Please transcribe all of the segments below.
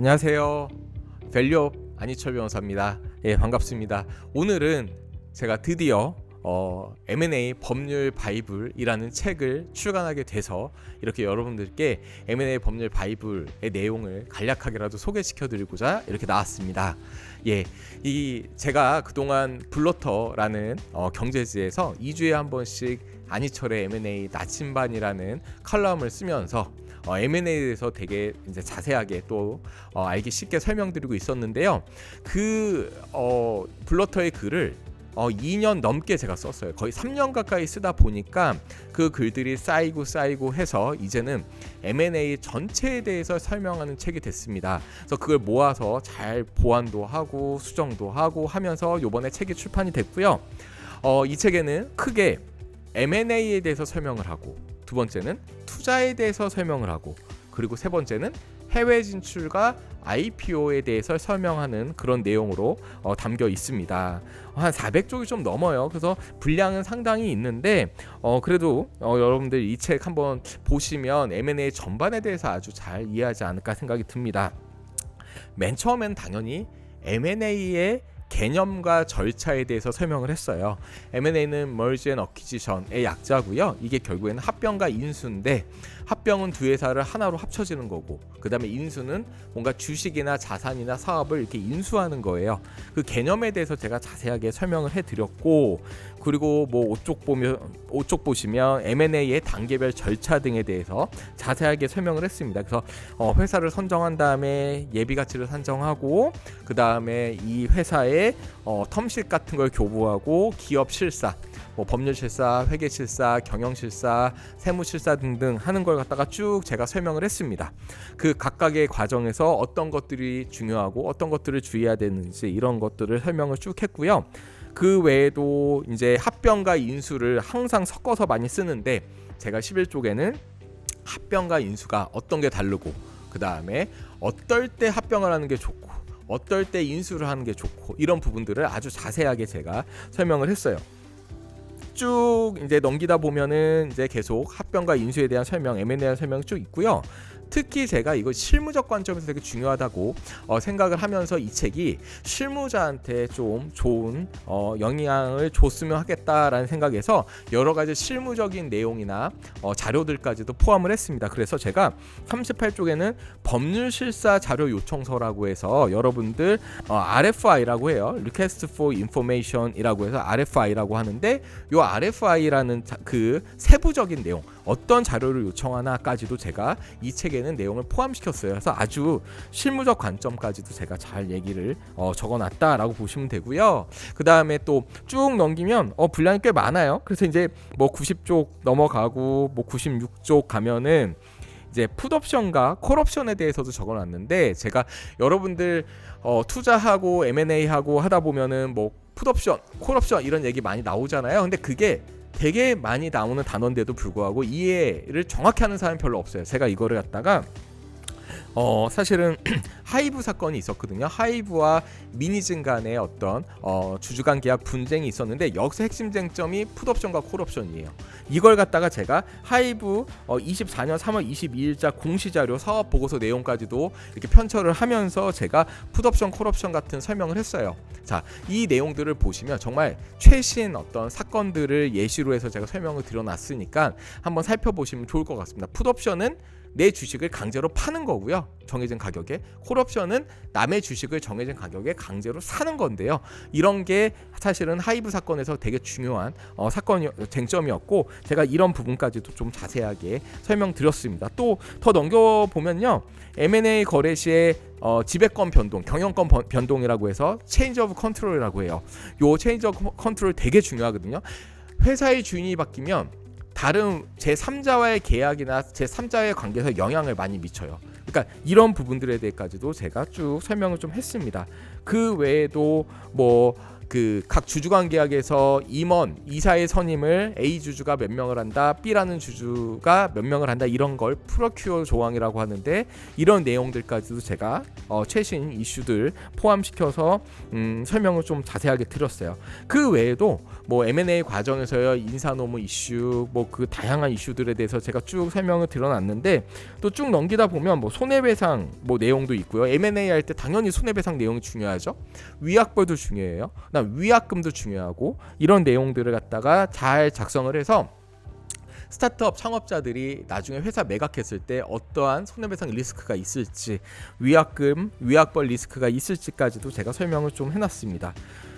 안녕하세요. 밸류업 안희철 변호사입니다. 반갑습니다. 오늘은 제가 드디어 M&A 법률 바이블이라는 책을 출간하게 돼서 이렇게 여러분들께 M&A 법률 바이블의 내용을 간략하게라도 소개시켜 드리고자 이렇게 나왔습니다. 제가 그동안 블러터라는 경제지에서 2주에 한 번씩 안희철의 M&A 나침반이라는 칼럼을 쓰면서 M&A에 대해서 되게 이제 자세하게 또 알기 쉽게 설명드리고 있었는데요. 블러터의 글을 2년 넘게 제가 썼어요. 거의 3년 가까이 쓰다 보니까 그 글들이 쌓이고 해서 이제는 M&A 전체에 대해서 설명하는 책이 됐습니다. 그래서 그걸 모아서 잘 보완도 하고 수정도 하고 하면서 이번에 책이 출판이 됐고요. 이 책에는 크게 M&A에 대해서 설명을 하고, 두 번째는 투자에 대해서 설명을 하고, 그리고 세 번째는 해외 진출과 IPO에 대해서 설명하는 그런 내용으로 담겨 있습니다. 한 400쪽이 좀 넘어요. 그래서 분량은 상당히 있는데 그래도 여러분들 이 책 한번 보시면 M&A 전반에 대해서 아주 잘 이해하지 않을까 생각이 듭니다. 맨 처음엔 당연히 M&A의 개념과 절차에 대해서 설명을 했어요. M&A는 Merge and Acquisition의 약자고요. 이게 결국에는 합병과 인수인데, 합병은 두 회사를 하나로 합쳐지는 거고, 그 다음에 인수는 뭔가 주식이나 자산이나 사업을 이렇게 인수하는 거예요. 그 개념에 대해서 제가 자세하게 설명을 해드렸고, 그리고 뭐 5쪽 보시면 M&A의 단계별 절차 등에 대해서 자세하게 설명을 했습니다. 그래서 회사를 선정한 다음에 예비 가치를 산정하고, 그 다음에 이 회사의 텀실 같은 걸 교부하고 기업 실사, 뭐 법률 실사, 회계 실사, 경영 실사, 세무 실사 등등 하는 걸 갖다가 쭉 제가 설명을 했습니다. 그 각각의 과정에서 어떤 것들이 중요하고 어떤 것들을 주의해야 되는지 이런 것들을 설명을 쭉 했고요. 그 외에도 이제 합병과 인수를 항상 섞어서 많이 쓰는데, 제가 11쪽에는 합병과 인수가 어떤 게 다르고, 그 다음에 어떨 때 합병을 하는 게 좋고 어떨 때 인수를 하는 게 좋고, 이런 부분들을 아주 자세하게 제가 설명을 했어요. 쭉 이제 넘기다 보면은 이제 계속 합병과 인수에 대한 설명, M&A에 대한 설명이 쭉 있고요. 특히 제가 이거 실무적 관점에서 되게 중요하다고 생각을 하면서 이 책이 실무자한테 좀 좋은 영향을 줬으면 하겠다라는 생각에서 여러 가지 실무적인 내용이나 자료들까지도 포함을 했습니다. 그래서 제가 38쪽에는 법률실사 자료 요청서라고 해서 여러분들 RFI라고 해요. Request for Information이라고 해서 RFI라고 하는데, 이 RFI라는 그 세부적인 내용, 어떤 자료를 요청하나까지도 제가 이 책에는 내용을 포함시켰어요. 그래서 아주 실무적 관점까지도 제가 잘 얘기를 적어놨다라고 보시면 되고요. 그 다음에 또 쭉 넘기면 분량이 꽤 많아요. 그래서 이제 뭐 90쪽 넘어가고 뭐 96쪽 가면은 이제 풋옵션과 콜옵션에 대해서도 적어놨는데, 제가 여러분들 투자하고 M&A하고 하다 보면은 뭐 풋옵션, 콜옵션 이런 얘기 많이 나오잖아요. 근데 그게 되게 많이 나오는 단어인데도 불구하고 이해를 정확히 하는 사람이 별로 없어요. 제가 이거를 갖다가 사실은 하이브 사건이 있었거든요. 하이브와 미니즌 간의 어떤 주주간 계약 분쟁이 있었는데, 여기서 핵심 쟁점이 풋옵션과 콜옵션이에요. 이걸 갖다가 제가 하이브 24년 3월 22일자 공시자료 사업 보고서 내용까지도 이렇게 편철을 하면서 제가 풋옵션, 콜옵션 같은 설명을 했어요. 자, 이 내용들을 보시면 정말 최신 어떤 사건들을 예시로 해서 제가 설명을 드려놨으니까 한번 살펴보시면 좋을 것 같습니다. 풋옵션은 내 주식을 강제로 파는 거고요. 정해진 가격에. 콜옵션은 남의 주식을 정해진 가격에 강제로 사는 건데요. 이런 게 사실은 하이브 사건에서 되게 중요한 쟁점이었고, 제가 이런 부분까지도 좀 자세하게 설명드렸습니다. 또 더 넘겨보면요. M&A 거래 시에 지배권 변동, 경영권 변동이라고 해서 체인지 오브 컨트롤이라고 해요. 요 체인지 오브 컨트롤 되게 중요하거든요. 회사의 주인이 바뀌면 다른 제3자와의 계약이나 제3자의 관계에서 영향을 많이 미쳐요. 그러니까 이런 부분들에 대해서까지도 제가 쭉 설명을 좀 했습니다. 그 외에도 뭐 그 각 주주관 계약에서 임원, 이사의 선임을 A 주주가 몇 명을 한다, B라는 주주가 몇 명을 한다, 이런 걸 프로큐어 조항이라고 하는데, 이런 내용들까지도 제가 최신 이슈들 포함시켜서 설명을 좀 자세하게 드렸어요. 그 외에도 뭐 M&A 과정에서요, 인사노무 이슈, 뭐 그 다양한 이슈들에 대해서 제가 쭉 설명을 드려놨는데, 또 쭉 넘기다 보면 뭐 손해배상 뭐 내용도 있고요. M&A 할 때 당연히 손해배상 내용이 중요하죠. 위약벌도 중요해요. 그다음 위약금도 중요하고, 이런 내용들을 갖다가 잘 작성을 해서 스타트업 창업자들이 나중에 회사 매각했을 때 어떠한 손해배상 리스크가 있을지, 위약금, 위약벌 리스크가 있을지까지도 제가 설명을 좀 해놨습니다.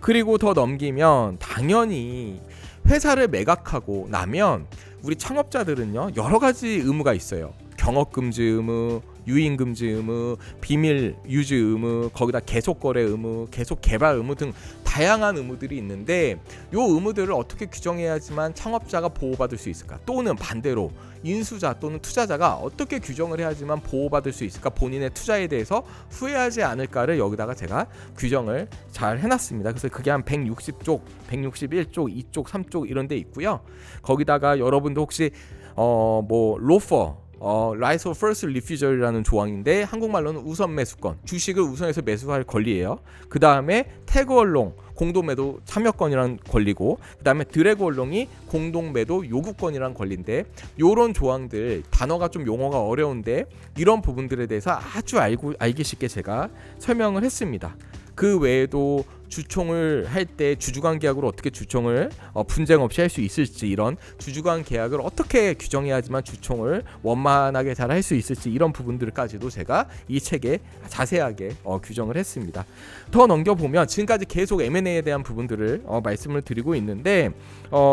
그리고 더 넘기면 당연히 회사를 매각하고 나면 우리 창업자들은요, 여러 가지 의무가 있어요. 경업금지 의무, 유인금지 의무, 비밀 유지 의무, 거기다 계속거래 의무, 계속개발 의무 등 다양한 의무들이 있는데, 이 의무들을 어떻게 규정해야지만 창업자가 보호받을 수 있을까? 또는 반대로 인수자 또는 투자자가 어떻게 규정을 해야지만 보호받을 수 있을까? 본인의 투자에 대해서 후회하지 않을까를 여기다가 제가 규정을 잘 해놨습니다. 그래서 그게 한 160쪽, 161쪽, 2쪽, 3쪽 이런 데 있고요. 거기다가 여러분도 혹시 뭐 로퍼, Right of First Refusal이라는 조항인데, 한국말로는 우선 매수권, 주식을 우선해서 매수할 권리예요. 그 다음에 태그 얼롱, 공동매도 참여권이라는 권리고, 그 다음에 드래그 얼롱이 공동매도 요구권이라는 권리인데, 요런 조항들, 단어가 좀 용어가 어려운데 이런 부분들에 대해서 아주 알기 쉽게 제가 설명을 했습니다. 그 외에도 주총을 할 때 주주관 계약으로 어떻게 주총을 분쟁 없이 할 수 있을지, 이런 주주관 계약을 어떻게 규정해야지만 주총을 원만하게 잘 할 수 있을지, 이런 부분들까지도 제가 이 책에 자세하게 규정을 했습니다. 더 넘겨보면 지금까지 계속 M&A에 대한 부분들을 말씀을 드리고 있는데,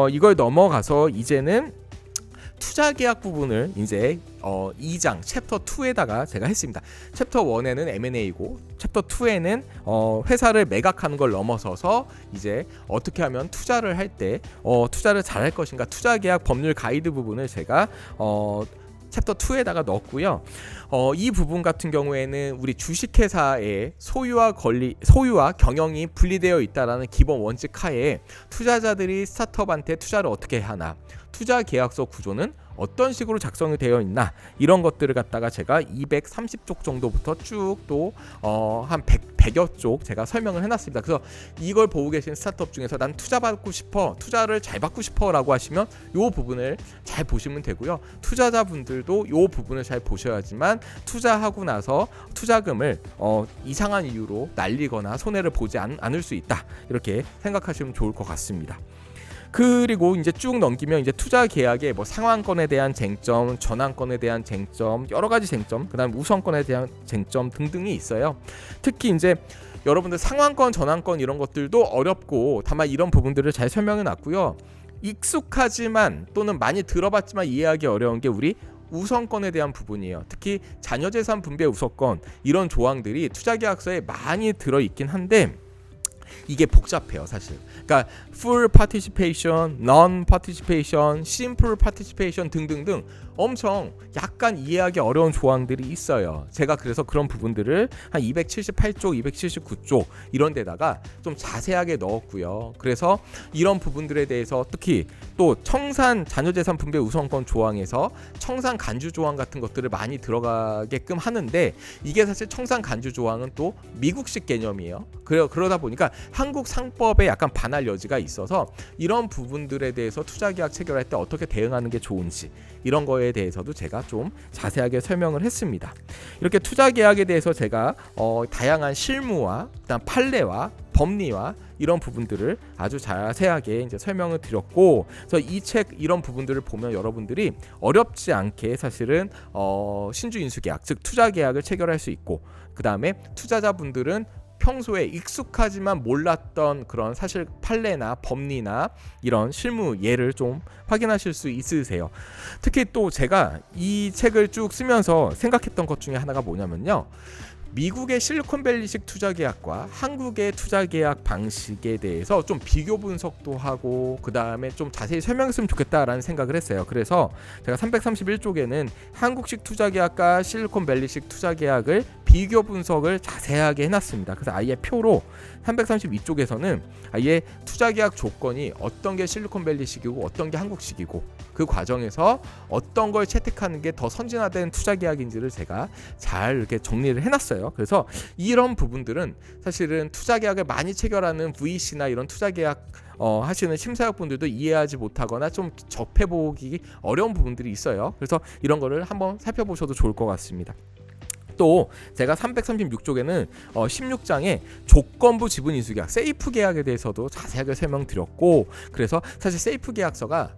이걸 넘어가서 이제는 투자 계약 부분을 이제 2장 챕터 2에다가 제가 했습니다. 챕터 1에는 M&A고 챕터 2에는 회사를 매각하는 걸 넘어서서 이제 어떻게 하면 투자를 할 때 투자를 잘할 것인가, 투자 계약 법률 가이드 부분을 제가 챕터 2에다가 넣었고요. 이 부분 같은 경우에는 우리 주식회사의 소유와 경영이 분리되어 있다라는 기본 원칙 하에 투자자들이 스타트업한테 투자를 어떻게 하나, 투자 계약서 구조는 어떤 식으로 작성이 되어 있나, 이런 것들을 갖다가 제가 230쪽 정도부터 쭉 또 한 100여 쪽 제가 설명을 해놨습니다. 그래서 이걸 보고 계신 스타트업 중에서 난 투자 받고 싶어, 투자를 잘 받고 싶어 라고 하시면 이 부분을 잘 보시면 되고요. 투자자분들도 이 부분을 잘 보셔야지만 투자하고 나서 투자금을 이상한 이유로 날리거나 손해를 보지 않을 수 있다, 이렇게 생각하시면 좋을 것 같습니다. 그리고 이제 쭉 넘기면 이제 투자 계약의 뭐 상환권에 대한 쟁점, 전환권에 대한 쟁점, 여러 가지 쟁점, 그다음 우선권에 대한 쟁점 등등이 있어요. 특히 이제 여러분들 상환권, 전환권 이런 것들도 어렵고, 다만 이런 부분들을 잘 설명해 놨고요. 익숙하지만 또는 많이 들어봤지만 이해하기 어려운 게 우리 우선권에 대한 부분이에요. 특히 자녀재산 분배 우선권, 이런 조항들이 투자계약서에 많이 들어있긴 한데 이게 복잡해요, 사실. 그러니까 full participation, non participation, simple participation 등등등 엄청 약간 이해하기 어려운 조항들이 있어요. 제가 그래서 그런 부분들을 한 278쪽, 279쪽 이런 데다가 좀 자세하게 넣었고요. 그래서 이런 부분들에 대해서 특히 또 청산 자녀재산 분배 우선권 조항에서 청산 간주 조항 같은 것들을 많이 들어가게끔 하는데, 이게 사실 청산 간주 조항은 또 미국식 개념이에요. 그러다 보니까 한국 상법에 약간 반할 여지가 있어서 이런 부분들에 대해서 투자계약 체결할 때 어떻게 대응하는 게 좋은지, 이런 거에 대해서도 제가 좀 자세하게 설명을 했습니다. 이렇게 투자계약에 대해서 제가 다양한 실무와 그다음 판례와 법리와 이런 부분들을 아주 자세하게 이제 설명을 드렸고, 그래서 이 책 이런 부분들을 보면 여러분들이 어렵지 않게 사실은 신주인수계약, 즉 투자계약을 체결할 수 있고, 그 다음에 투자자분들은 평소에 익숙하지만 몰랐던 그런 사실 판례나 법리나 이런 실무 예를 좀 확인하실 수 있으세요. 특히 또 제가 이 책을 쭉 쓰면서 생각했던 것 중에 하나가 뭐냐면요, 미국의 실리콘밸리식 투자계약과 한국의 투자계약 방식에 대해서 좀 비교 분석도 하고 그 다음에 좀 자세히 설명했으면 좋겠다라는 생각을 했어요. 그래서 제가 331쪽에는 한국식 투자계약과 실리콘밸리식 투자계약을 비교 분석을 자세하게 해놨습니다. 그래서 아예 표로 332쪽에서는 아예 투자계약 조건이 어떤 게 실리콘밸리식이고 어떤 게 한국식이고 그 과정에서 어떤 걸 채택하는 게 더 선진화된 투자계약인지를 제가 잘 이렇게 정리를 해놨어요. 그래서 이런 부분들은 사실은 투자계약을 많이 체결하는 VC나 이런 투자계약 하시는 심사역분들도 이해하지 못하거나 좀 접해보기 어려운 부분들이 있어요. 그래서 이런 거를 한번 살펴보셔도 좋을 것 같습니다. 또 제가 336쪽에는 16장에 조건부 지분 인수 계약 세이프 계약에 대해서도 자세하게 설명드렸고, 그래서 사실 세이프 계약서가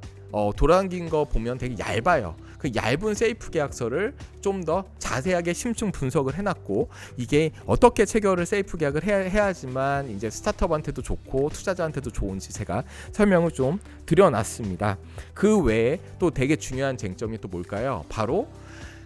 돌아다닌 거 보면 되게 얇아요. 그 얇은 세이프 계약서를 좀 더 자세하게 심층 분석을 해놨고, 이게 어떻게 체결을 세이프 계약을 해야지만 이제 스타트업한테도 좋고 투자자한테도 좋은지 제가 설명을 좀 드려놨습니다. 그 외에 또 되게 중요한 쟁점이 또 뭘까요? 바로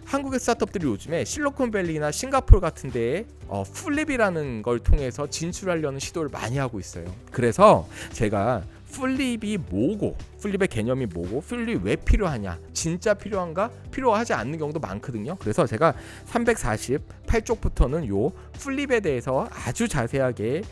한국의 스타트업들이 요즘에 실리콘밸리나 싱가포르 같은 데에 플립이라는 걸 통해서 진출하려는 시도를 많이 하고 있어요. 그래서 제가 플립이 뭐고, 플립의 개념이 뭐고, 플립이 왜 필요하냐, 진짜 필요한가, 필요하지 않는 경우도 많거든요. 그래서 제가 348쪽부터는 요 플립에 대해서 아주 자세하게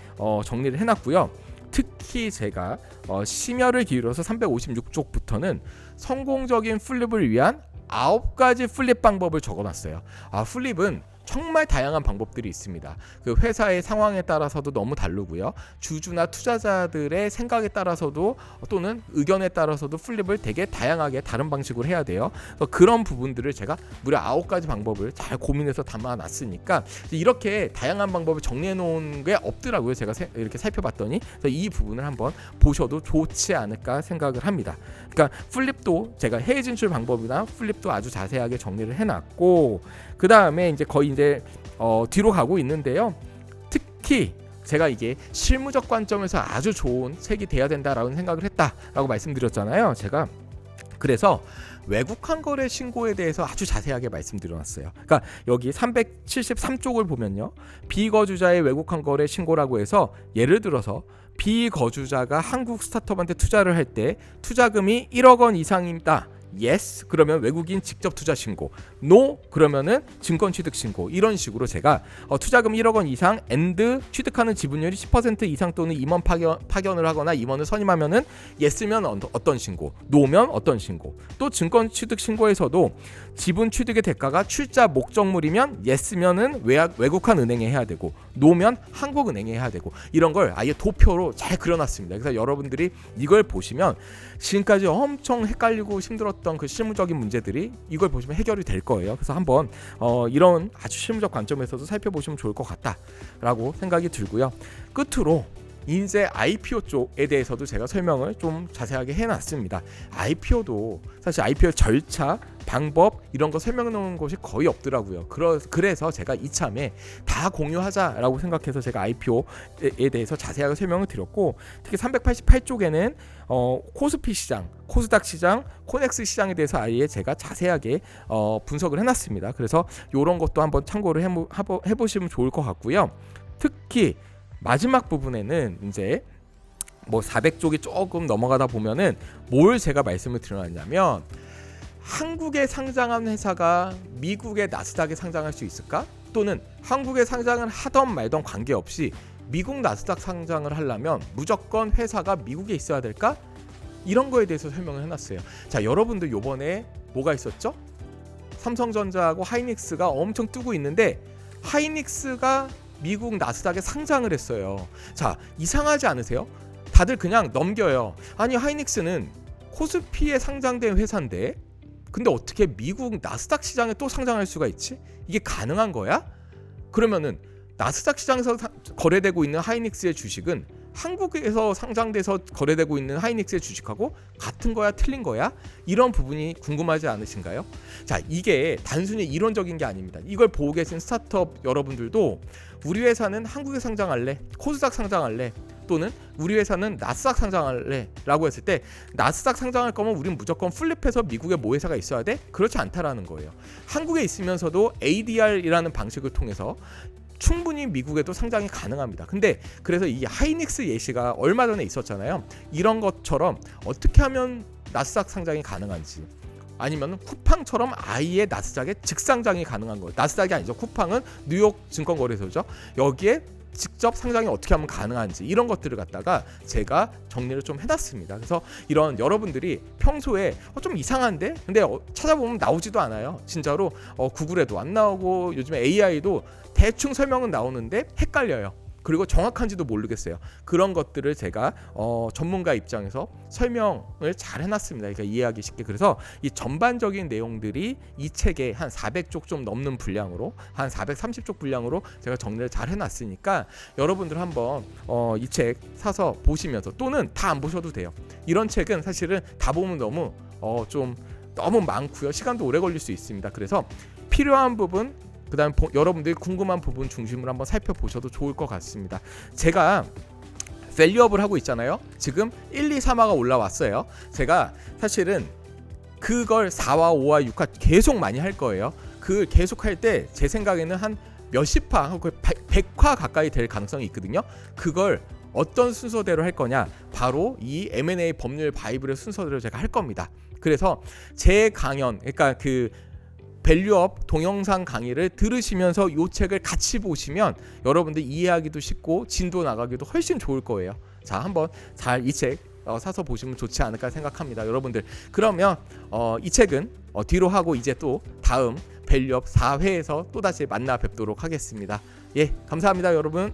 정리를 해놨고요. 특히 제가 심혈을 기울여서 356쪽부터는 성공적인 플립을 위한 9가지 플립 방법을 적어놨어요. 플립은 정말 다양한 방법들이 있습니다. 그 회사의 상황에 따라서도 너무 다르고요. 주주나 투자자들의 생각에 따라서도 또는 의견에 따라서도 플립을 되게 다양하게 다른 방식으로 해야 돼요. 그런 부분들을 제가 무려 9가지 방법을 잘 고민해서 담아놨으니까 이렇게 다양한 방법을 정리해 놓은 게 없더라고요. 제가 이렇게 살펴봤더니 이 부분을 한번 보셔도 좋지 않을까 생각을 합니다. 그러니까 플립도 제가 해외 진출 방법이나 플립도 아주 자세하게 정리를 해놨고, 그 다음에 이제 거의 이제 뒤로 가고 있는데요. 특히 제가 이게 실무적 관점에서 아주 좋은 책이 돼야 된다라고 생각을 했다라고 말씀드렸잖아요. 제가 그래서 외국한 거래 신고에 대해서 아주 자세하게 말씀드려놨어요. 그러니까 여기 373쪽을 보면요, 비거주자의 외국한 거래 신고라고 해서 예를 들어서 비거주자가 한국 스타트업한테 투자를 할 때 투자금이 1억 원 이상입니다. yes 그러면 외국인 직접 투자 신고, no 그러면은 증권 취득 신고, 이런 식으로 제가 투자금 1억 원 이상 and 취득하는 지분율이 10% 이상 또는 임원 파견을 하거나 임원을 선임하면은 yes면 어떤 신고, no면 어떤 신고, 또 증권 취득 신고에서도 지분 취득의 대가가 출자 목적물이면 yes면은 외국한 은행에 해야 되고 no면 한국은행에 해야 되고, 이런 걸 아예 도표로 잘 그려놨습니다. 그래서 여러분들이 이걸 보시면 지금까지 엄청 헷갈리고 힘들었던 그 실무적인 문제들이 이걸 보시면 해결이 될 거예요. 그래서 한번 이런 아주 실무적 관점에서도 살펴보시면 좋을 것 같다라고 생각이 들고요. 끝으로 이제 IPO 쪽에 대해서도 제가 설명을 좀 자세하게 해놨습니다. IPO도 사실 IPO 절차, 방법 이런 거 설명해 놓은 곳이 거의 없더라고요. 그래서 제가 이참에 다 공유하자라고 생각해서 제가 IPO에 대해서 자세하게 설명을 드렸고, 특히 388쪽에는 코스피 시장, 코스닥 시장, 코넥스 시장에 대해서 아예 제가 자세하게 분석을 해놨습니다. 그래서 이런 것도 한번 참고를 해보시면 좋을 것 같고요. 특히 마지막 부분에는 이제 뭐 400쪽이 조금 넘어가다 보면은 뭘 제가 말씀을 드렸냐면, 한국에 상장한 회사가 미국의 나스닥에 상장할 수 있을까? 또는 한국에 상장을 하던 말던 관계없이 미국 나스닥 상장을 하려면 무조건 회사가 미국에 있어야 될까? 이런 거에 대해서 설명을 해놨어요. 자, 여러분들 요번에 뭐가 있었죠? 삼성전자하고 하이닉스가 엄청 뜨고 있는데, 하이닉스가 미국 나스닥에 상장을 했어요. 자, 이상하지 않으세요? 다들 그냥 넘겨요. 아니, 하이닉스는 코스피에 상장된 회사인데 근데 어떻게 미국 나스닥 시장에 또 상장할 수가 있지? 이게 가능한 거야? 그러면은 나스닥 시장에서 거래되고 있는 하이닉스의 주식은 한국에서 상장돼서 거래되고 있는 하이닉스의 주식하고 같은 거야, 틀린 거야? 이런 부분이 궁금하지 않으신가요? 자, 이게 단순히 이론적인 게 아닙니다. 이걸 보고 계신 스타트업 여러분들도 우리 회사는 한국에 상장할래? 코스닥 상장할래? 또는 우리 회사는 나스닥 상장할래? 라고 했을 때 나스닥 상장할 거면 우린 무조건 플립해서 미국에 모회사가 있어야 돼? 그렇지 않다라는 거예요. 한국에 있으면서도 ADR이라는 방식을 통해서 충분히 미국에도 상장이 가능합니다. 근데 그래서 이 하이닉스 예시가 얼마 전에 있었잖아요. 이런 것처럼 어떻게 하면 나스닥 상장이 가능한지, 아니면 쿠팡처럼 아예 나스닥에 직상장이 가능한 거예요. 나스닥이 아니죠. 쿠팡은 뉴욕 증권거래소죠. 여기에 직접 상장이 어떻게 하면 가능한지 이런 것들을 갖다가 제가 정리를 좀 해놨습니다. 그래서 이런 여러분들이 평소에 좀 이상한데 근데 찾아보면 나오지도 않아요. 진짜로 구글에도 안 나오고 요즘에 AI도 대충 설명은 나오는데 헷갈려요. 그리고 정확한지도 모르겠어요. 그런 것들을 제가 전문가 입장에서 설명을 잘 해놨습니다. 그러니까 이해하기 쉽게. 그래서 이 전반적인 내용들이 이 책에 한 400쪽 좀 넘는 분량으로 한 430쪽 분량으로 제가 정리를 잘 해놨으니까 여러분들 한번 이 책 사서 보시면서 또는 다 안 보셔도 돼요. 이런 책은 사실은 다 보면 너무 너무 많고요. 시간도 오래 걸릴 수 있습니다. 그래서 필요한 부분 그 다음에 여러분들이 궁금한 부분 중심으로 한번 살펴보셔도 좋을 것 같습니다. 제가 밸류업을 하고 있잖아요. 지금 1, 2, 3화가 올라왔어요. 제가 사실은 그걸 4화, 5화, 6화 계속 많이 할 거예요. 그 계속 할 때 제 생각에는 한 몇십 화, 100화 가까이 될 가능성이 있거든요. 그걸 어떤 순서대로 할 거냐? 바로 이 M&A 법률 바이블의 순서대로 제가 할 겁니다. 그래서 제 강연, 그러니까 그 밸류업 동영상 강의를 들으시면서 이 책을 같이 보시면 여러분들 이해하기도 쉽고 진도 나가기도 훨씬 좋을 거예요. 자, 한번 잘 이 책 사서 보시면 좋지 않을까 생각합니다. 여러분들 그러면 이 책은 뒤로 하고 이제 또 다음 밸류업 4회에서 또다시 만나 뵙도록 하겠습니다. 예, 감사합니다 여러분.